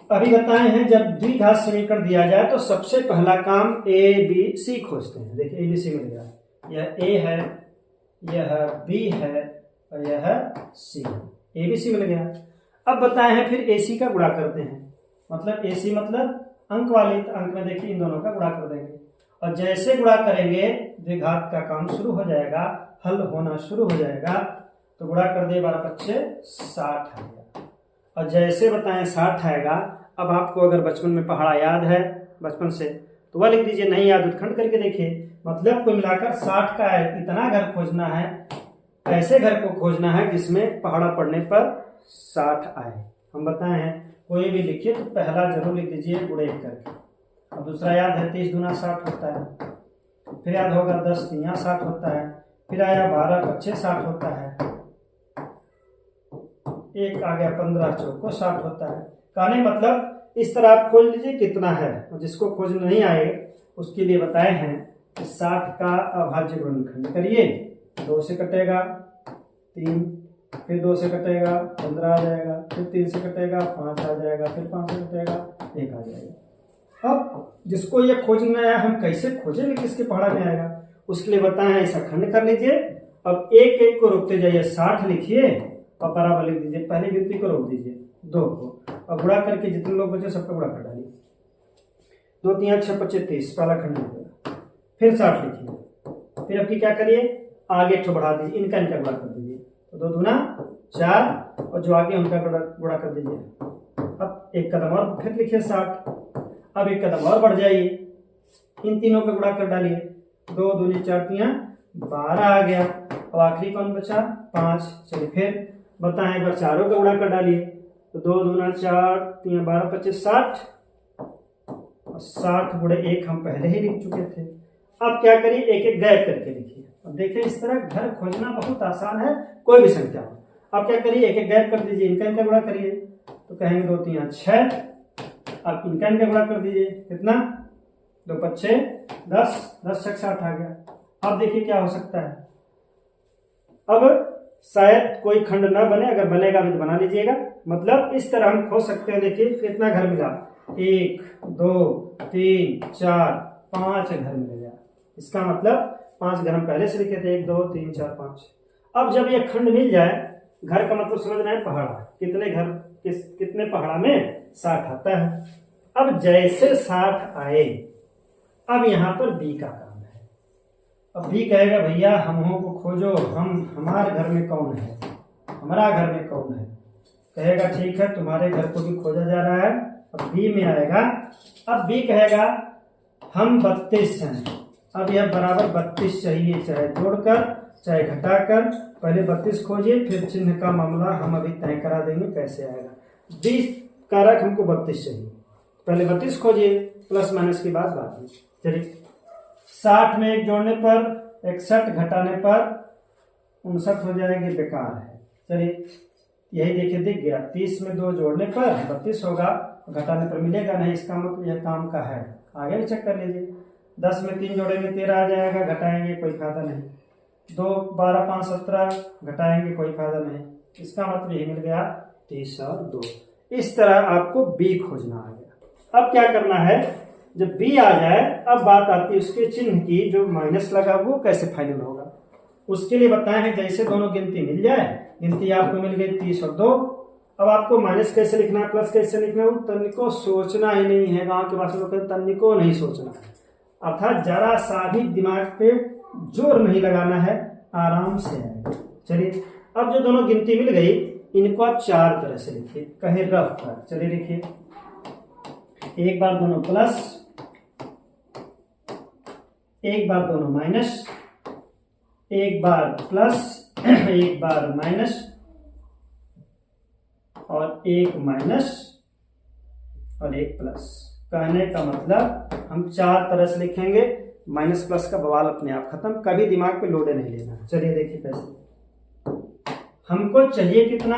अभी बताए हैं जब द्विघात समीकरण दिया जाए तो सबसे पहला काम ए बी सी खोजते हैं। देखिए ए बी सी मिल गया, यह ए है, यह बी है और यह सी। ए बी सी मिल गया। अब बताए हैं फिर ए सी का गुणा करते हैं, मतलब ए सी मतलब अंक वाले अंक में देखिए इन दोनों का गुणा कर देंगे और जैसे गुणा करेंगे द्विघात का काम शुरू हो जाएगा, हल होना शुरू हो जाएगा। तो गुणा कर दे 12 × 5 = 60 आएगा और जैसे बताएं 60 आएगा। अब आपको अगर बचपन में पहाड़ा याद है बचपन से तो वह लिख दीजिए, नहीं याद उत्खंड करके देखिए। मतलब कुल मिलाकर 60 का इतना घर खोजना है, ऐसे घर को खोजना है जिसमें पहाड़ा पड़ने पर 60 आए। हम बताए हैं कोई भी लिखिए तो पहला जरूर लिख दीजिए गुणे करके। अब दूसरा याद है 30 दूना 60 होता है, फिर याद होगा 10 तिया 60 होता है, फिर आया 12 × 6 60 होता है, एक आ गया 15 चौको 60 होता है। कहने मतलब इस तरह आप खोज लीजिए कितना है, और जिसको खोजने नहीं आए उसके लिए बताए हैं कि 60 का अभाज्य गुणनखंड करिए। 2 से कटेगा 3, फिर 2 से कटेगा 15 आ जाएगा, फिर 3 से कटेगा 5 आ जाएगा, फिर 5 से कटेगा 1 आ जाएगा। अब जिसको ये खोजना है हम कैसे खोजेंगे, किसके पहाड़ा में आएगा, उसके लिए बताए हैं ऐसा खंड कर लीजिए। अब एक एक को रोकते जाइए, 60 लिखिए और बराबर लिख दीजिए, पहली गिनती को रोक दीजिए 2 को और गुणा करके जितने लोग बचे सबका गुणा कर डालिए। 2 × 3 = 6 = 25 पहला खंड हो गया। फिर 60 लिखिए, फिर अब की क्या करिए आगे एक बढ़ा दीजिए, इनका गुणा कर दीजिए। तो 2 दूना 4 और जो आगे उनका गुणा कर दीजिए। अब एक कदम और फिर लिखिए 60। अब एक कदम और बढ़ जाइए, इन तीनों का गुणा कर डालिए। 2 दूनी 4 तिया 12 आ गया। अब आखिरी कौन बचा 5। चलिए फिर बताएं एक बार चारों का गुणा कर डालिए। तो 2 दूना 4 3 12 25 60 और 60 × 1 हम पहले ही लिख चुके थे। अब क्या करिए एक एक गैप करके लिखिए। अब देखिए इस तरह घर खोजना बहुत आसान है, कोई भी संख्या हो। अब क्या करिए एक एक गैप कर दीजिए, इनका गुणा करिए। तो कहेंगे 2 3 6। अब इनका गुणा कर दीजिए, कितना 2 × 5 = 10, 10 × 6 = 60 आ गया। अब देखिए क्या हो सकता है, अब शायद कोई खंड ना बने, अगर बनेगा भी तो बना लीजिएगा। मतलब इस तरह हम खोज सकते हैं। देखिए कितना घर मिला, 1 2 3 4 5 घर मिल गया। इसका मतलब 5 घर हम पहले से लिखे थे, 1 2 3 4 5। अब जब ये खंड मिल जाए, घर का मतलब समझ रहे हैं पहाड़ा, कितने घर कितने पहाड़ा में 60 आता है। अब जैसे 60 आए, अब यहां पर बी का काम है। अब बी कहेगा भैया हमों को खोजो, हमारे घर में कौन है, हमारा घर में कौन है। कहेगा ठीक है तुम्हारे घर को भी खोजा जा रहा है। अब बी में आएगा, अब बी कहेगा हम 32 हैं। अब यह बराबर 32 चाहिए, चाहे जोड़कर चाहे घटाकर। पहले 32 खोजिए, फिर चिन्ह का मामला हम अभी तय करा देंगे कैसे आएगा। 20 कारक हमको 32 चाहिए, पहले 32 खोजिए, प्लस माइनस की बात में। चलिए 60 में 1 जोड़ने पर 61, घटाने पर 59 हो जाएगी, बेकार है। चलिए यही देखिए दिख गया, 30 में 2 जोड़ने पर 32 होगा, घटाने पर मिलेगा नहीं, इसका मतलब यह काम का है। आगे भी चेक कर लीजिए, 10 में 3 जोड़ेंगे 13 आ जाएगा, घटाएंगे कोई फायदा नहीं। 2 12 5 17 घटाएंगे कोई फायदा नहीं, इसका मतलब यही मिल गया 30 और 2। इस तरह आपको बी खोजना आ गया। अब क्या करना है, जब बी आ जाए अब बात आती है उसके चिन्ह की, जो माइनस लगा वो कैसे फाइनल होगा। उसके लिए बताए हैं जैसे दोनों गिनती मिल जाए, गिनती आपको मिल गई 30 और 2। अब आपको माइनस कैसे लिखना है प्लस कैसे लिखना है, तनिको सोचना ही नहीं है। गांव के भाषा में तनिको नहीं सोचना है, अर्थात जरा सा भी दिमाग पे जोर नहीं लगाना है, आराम से आएगा। चलिए अब जो दोनों गिनती मिल गई इनको आप 4 तरह से लिखिए, कहे रफ कर। चलिए लिखिए, एक बार दोनों प्लस, एक बार दोनों माइनस, एक बार प्लस एक बार माइनस और एक माइनस और एक प्लस। कहने का मतलब हम 4 तरह से लिखेंगे, माइनस प्लस का बवाल अपने आप खत्म, कभी दिमाग पे लोडे नहीं लेना। चलिए देखिए कैसे हमको चाहिए कितना,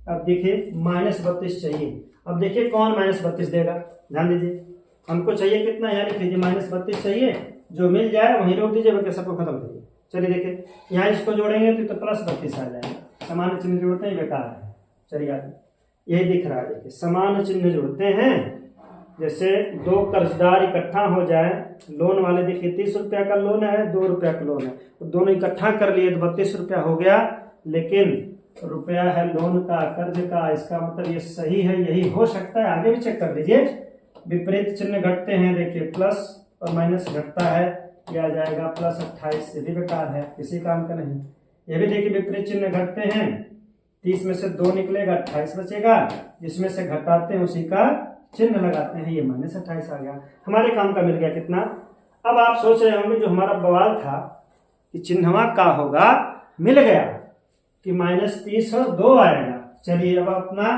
अब देखिए -32 चाहिए। अब देखिए कौन -32 देगा, ध्यान दीजिए। हमको चाहिए कितना, यहाँ लिख लीजिए -32 चाहिए, जो मिल जाए वहीं रोक दीजिए, बाकी सबको खत्म करिए। चलिए देखिए यहाँ इसको जोड़ेंगे तो +32 आ जाएगा, सामान्य चिन्ह जोड़ते हैं बेकार है। चलिए आगे यही दिख रहा है। देखिए समान चिन्ह जोड़ते हैं, जैसे दो कर्जदार इकट्ठा हो जाए, लोन वाले देखिए 30 रुपया का लोन है, 2 रुपया का लोन है, तो दोनों इकट्ठा कर लिए तो 32 रुपया हो गया, लेकिन रुपया है लोन का, कर्ज का, इसका मतलब ये सही है, यही हो सकता है। आगे भी चेक कर लीजिए, विपरीत चिन्ह घटते हैं, देखिए प्लस और माइनस घटता है, यह आ जाएगा प्लस 28, ये भी बेकार है, किसी काम का नहीं। ये भी देखिए विपरीत चिन्ह घटते हैं, 30 में से 2 निकलेगा, 28 बचेगा, जिसमें से घटाते हैं उसी का चिन्ह लगाते हैं, ये माइनस 28 आ गया, हमारे काम का मिल गया कितना। अब आप सोच रहे होंगे जो हमारा बवाल था कि चिन्हवा का होगा, मिल गया कि -30 और 2 आएगा। चलिए अब अपना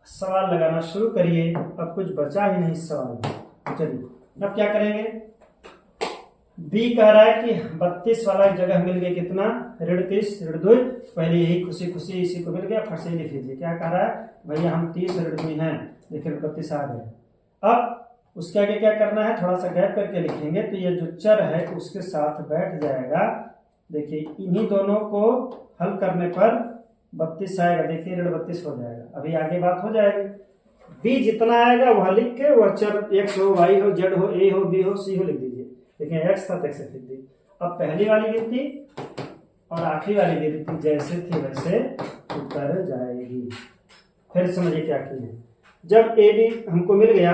सवाल लगाना शुरू करिए, अब कुछ बचा ही नहीं सवाल में। चलिए अब क्या करेंगे, बी कह रहा है कि 32 वाला जगह मिल गया कितना, -30 -2, पहले यही खुशी खुशी इसी को मिल गया, फट से लिख लीजिए। क्या कह रहा है भैया, हम 30 -2 हैं, देखिए 32 आ गए। अब उसके आगे क्या करना है, थोड़ा सा गैप करके लिखेंगे, तो ये जो चर है उसके साथ बैठ जाएगा। देखिए इन्हीं दोनों को हल करने पर 32 आएगा, देखिए 32 हो जाएगा। अभी आगे बात हो जाएगी, बी जितना आएगा वह लिख के, वह चर एक्स हो, वाई हो, जेड हो, ए हो, बी हो, सी हो लिख दीजिए। देखिए एक्स था एक्स लिख दी। अब पहली वाली गिनती और आखिरी वाली गिनती जैसे थी वैसे उतर जाएगी। फिर समझिए क्या किए, जब ए बी हमको मिल गया,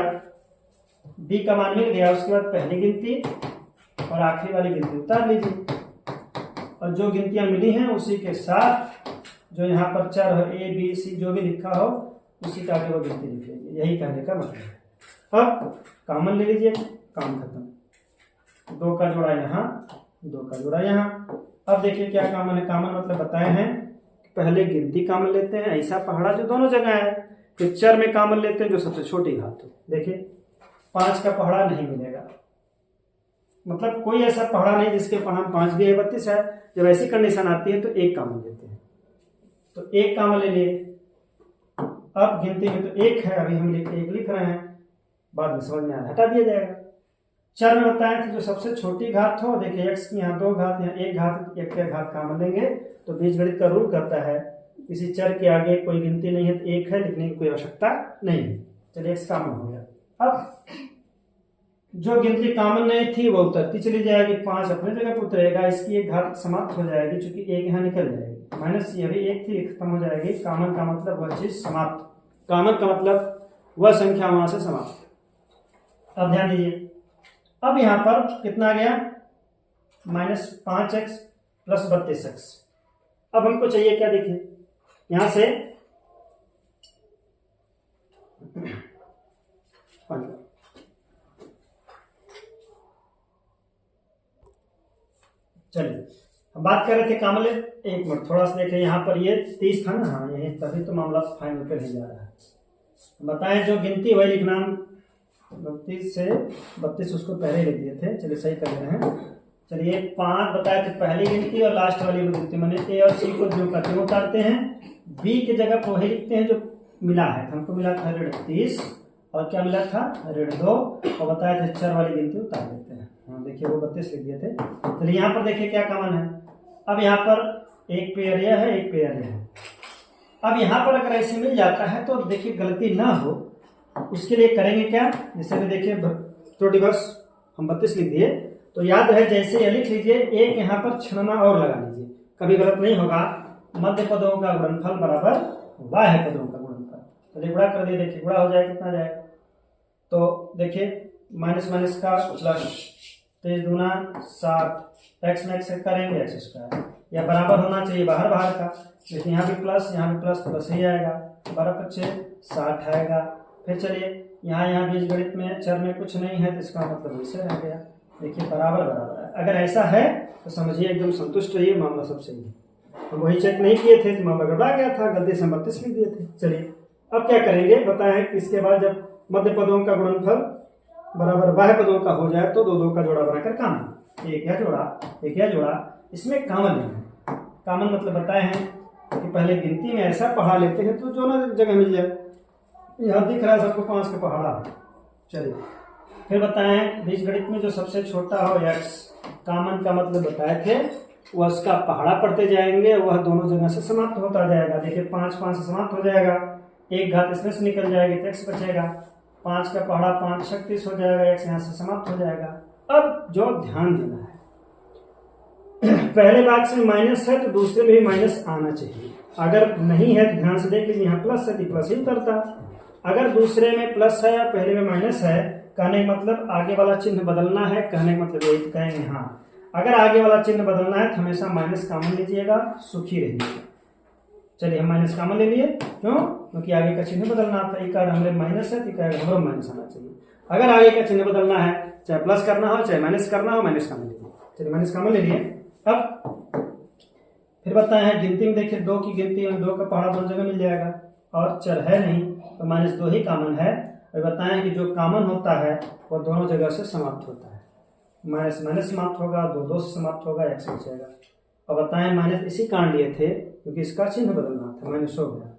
बी का मान मिल गया, उसके बाद पहली गिनती और आखिरी वाली गिनती उतार लीजिए, और जो गिनतियां मिली हैं उसी के साथ जो यहाँ पर चर हो, ए बी सी जो भी लिखा हो उसी का आगे वो गिनती लिख लीजिए, यही कहने का मतलब है। अब कॉमन ले लीजिए, काम खत्म, 2 का जोड़ा यहाँ, 2 का जोड़ा यहाँ। अब देखिए क्या कॉमन है, कॉमन मतलब बताए हैं, पहले गिनती कॉमन लेते हैं, ऐसा पहाड़ा जो दोनों जगह है, फिर चर में कॉमन लेते हैं जो सबसे छोटी घात हो। देखिए 5 का पहाड़ा नहीं मिलेगा, मतलब कोई ऐसा पहाड़ा नहीं जिसके पहाड़ा 5 भी है 32 है। जब ऐसी कंडीशन आती है तो 1 कॉमन लेते हैं, तो 1 कॉमन ले लिए। अब गिनती में तो 1 है, अभी हम 1 लिख रहे हैं, बाद में समझ में आया, हटा दिया जाएगा। चर में बताया कि जो सबसे छोटी घात हो, देखिए x की यहाँ 2 घात, यहाँ 1 घात, 1 के घात कॉमन लेंगे, तो बीजगणित का रूल कहता है किसी चर के आगे कोई गिनती नहीं है तो 1 है, लिखने की कोई आवश्यकता नहीं है। चलिए x कॉमन हो गया। अब जो गिनती कॉमन नहीं थी वो उतरती चली जाएगी, 5 अपने जगह पर उतरेगा, इसकी एक घात समाप्त हो जाएगी, चूंकि 1 यहाँ निकल जाएगी, माइनस ये भी 1 थी, खत्म हो जाएगी। कॉमन का मतलब वह चीज समाप्त, कॉमन का मतलब वह संख्या वहां से समाप्त। अब ध्यान दीजिए, अब यहां पर कितना आ गया, -5x + 32x। अब हमको चाहिए क्या, देखिए यहां से चलिए हम बात कर रहे थे कॉमन ले, एक मिनट थोड़ा सा देखें, यहाँ पर ये 30 था ना, हाँ यही, तभी तो मामला फाइनल पे नहीं जा रहा है। बताएं जो गिनती वही लिखना, 32 से 32 उसको पहले लिख दिए थे, चलिए सही कर रहे हैं। चलिए 5 बताए थे पहली गिनती और लास्ट वाली गिनती, मैंने ए और सी को जो करते हैं उतारते हैं, बी की जगह पर वही लिखते हैं जो मिला है, हमको मिला था 30 और क्या मिला था 2, और बताया था चर वाली गिनती उतार देते हैं। हाँ देखिए वो 32 लिख दिए थे। चलिए यहाँ पर देखिए क्या कॉमन है, अब यहाँ पर एक पेयर यह है, एक पेयर यह है। अब यहाँ पर अगर ऐसे मिल जाता है तो देखिए गलती ना हो उसके लिए करेंगे क्या, जैसे भी देखिए तो डिवर्स हम 32 लिख दिए, तो याद है जैसे यह लिख लीजिए, एक यहाँ पर छलना और लगा लीजिए, कभी गलत नहीं होगा। मध्य पदों का गुणनफल बराबर बाह्य पदों का गुणनफल, चलिए गुणा कर दिए, देखिए गुणा हो जाए कितना जाएगा, तो देखिए माइनस माइनस का प्लस, 23 दूना 60, x में x करेंगे x², या बराबर होना चाहिए बाहर बाहर का, लेकिन यहाँ भी प्लस प्लस ही आएगा, 12×5 60 आएगा। फिर चलिए यहाँ बीजगणित में चर में कुछ नहीं है तो इसका मतलब वैसे रह गया, देखिए बराबर बराबर है। अगर ऐसा है तो समझिए एकदम संतुष्ट रहिए, मामला सब सही है। तो वही चेक नहीं किए थे तो मामला गड़बड़ा गया था, गलती से 32 लिख दिए थे। चलिए अब क्या करेंगे बताएं कि इसके बाद जब मध्य पदों का गुणनफल बराबर बाह्य पदों का हो जाए तो 2 का जोड़ा बनाकर कॉमन, एक या जोड़ा, इसमें कॉमन नहीं है। कॉमन मतलब बताए हैं कि पहले गिनती में ऐसा पहाड़ा लेते हैं तो जो ना जगह मिल जाए, यहाँ दिख रहा है सबको 5 का पहाड़ा। चलिए फिर बताएं बीजगणित में जो सबसे छोटा हो x, कॉमन का मतलब बताए थे वह उसका पहाड़ा पढ़ते जाएंगे, वह दोनों जगह से समाप्त होता जाएगा। देखिए 5 5 से समाप्त हो जाएगा, एक घात इसमें से निकल जाएगी तो x बचेगा, 5 का पहाड़ा 5 36 हो जाएगा, x यहाँ से समाप्त हो जाएगा। अब जो ध्यान देना है, पहले भाग में माइनस है तो दूसरे में भी माइनस आना चाहिए। अगर नहीं है तो ध्यान से देख लीजिए, यहाँ प्लस है तो प्लस ही उतरता। अगर दूसरे में प्लस है या पहले में माइनस है, कहने का मतलब आगे वाला चिन्ह बदलना है, कहने का मतलब यही कहेंगे हाँ। अगर आगे वाला चिन्ह बदलना है तो हमेशा माइनस कॉमन लीजिएगा, सुखी रहिए। चलिए हम माइनस कॉमन ले लिए, क्यों? क्योंकि आगे का चिन्ह बदलना था। एक कार्ड हमारे माइनस है तो एक हमारे माइनस आना चाहिए। अगर आगे का चिन्ह बदलना है, चाहे प्लस करना हो चाहे माइनस करना हो, माइनस कॉमन लीजिए। चलिए माइनस कॉमन ले लिए। अब फिर बताए हैं गिनती में, देखिए 2 की गिनती में 2 का पहाड़ा दोनों जगह मिल जाएगा और चर है नहीं तो -2 ही कॉमन है। और बताएं कि जो कॉमन होता है वो दोनों जगह से समाप्त होता है, माइनस माइनस समाप्त होगा, 2 से समाप्त होगा, x बचेगा। और बताएं माइनस इसी कांड लिए थे क्योंकि इसका चिन्ह बदलना था, माइनस हो गया।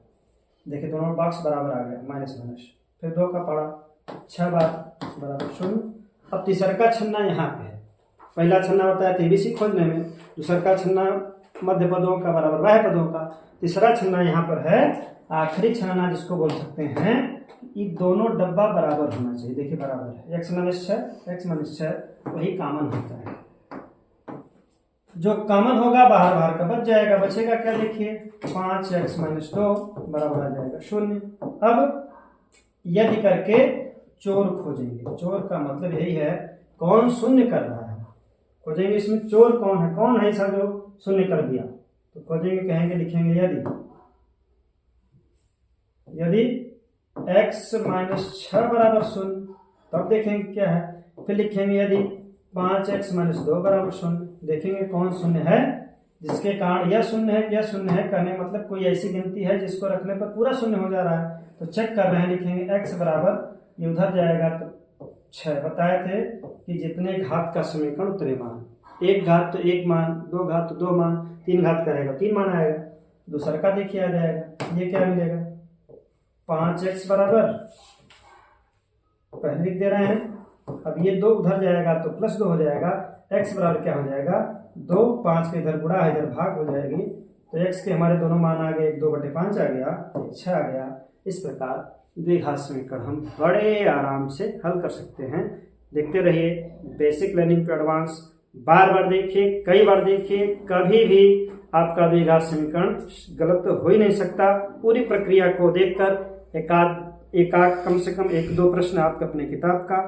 देखिए दोनों बॉक्स बराबर आ गया, माइनस माइनस। फिर 2 का पहाड़ा 6 बार बराबर 0। अब तीसरा का छन्ना यहाँ पे है। पहला छन्ना बताया TBC खोजने में, दूसरा का छन्ना मध्य पदों का बराबर बाह्य पदों का, तीसरा छन्ना यहाँ पर है आखिरी छन्ना, जिसको बोल सकते हैं ये दोनों डब्बा बराबर होना चाहिए। देखिए बराबर है, x - 6 वही कॉमन होता है। जो कॉमन होगा बाहर बाहर का बच जाएगा, बचेगा क्या? देखिए 5x - 2 बराबर आ जाएगा 0। अब यदि करके चोर खोजेंगे। चोर का मतलब यही है कौन शून्य कर रहा है, खोजेंगे इसमें चोर कौन है ऐसा जो शून्य कर दिया। तो खोजेंगे, कहेंगे, लिखेंगे यदि x - 6 बराबर 0, तब देखेंगे क्या है। फिर लिखेंगे यदि 5x - 2 बराबर 0, देखेंगे कौन शून्य है, जिसके कारण यह शून्य है, यह शून्य है, कहने मतलब कोई ऐसी गिनती है जिसको रखने पर पूरा शून्य हो जा रहा है। तो चेक कर रहे हैं, लिखेंगे x बराबर, ये उधर जाएगा तो 6। बताए थे कि जितने घात का समीकरण उतने मान, 1 घात तो 1 मान, 2 घात तो 2 मान, 3 घात करेगा 3 मान आएगा। दूसरा का देखिए आ जाएगा, ये क्या मिलेगा 5x बराबर, पहले लिख दे रहे हैं। अब ये 2 उधर जाएगा तो +2 हो जाएगा, x बराबर क्या हो जाएगा 2, 5 के इधर गुणा इधर भाग हो जाएगी, तो x के हमारे दोनों मान आ गए, 2/5 आ गया, 6 आ गया। इस प्रकार द्विघात समीकरण हम बड़े आराम से हल कर सकते हैं। देखते रहिए बेसिक लर्निंग टू एडवांस, बार बार देखिए, कई बार देखिए, कभी भी आपका द्विघात समीकरण गलत हो ही नहीं सकता। पूरी प्रक्रिया को देखकर एकाध कम से कम 1-2 प्रश्न आपके अपने किताब का,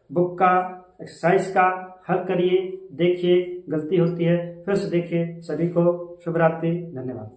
बुक का, एक्सरसाइज का हल करिए, देखिए गलती होती है फिर से देखिए। सभी को शुभ रात्रि, धन्यवाद।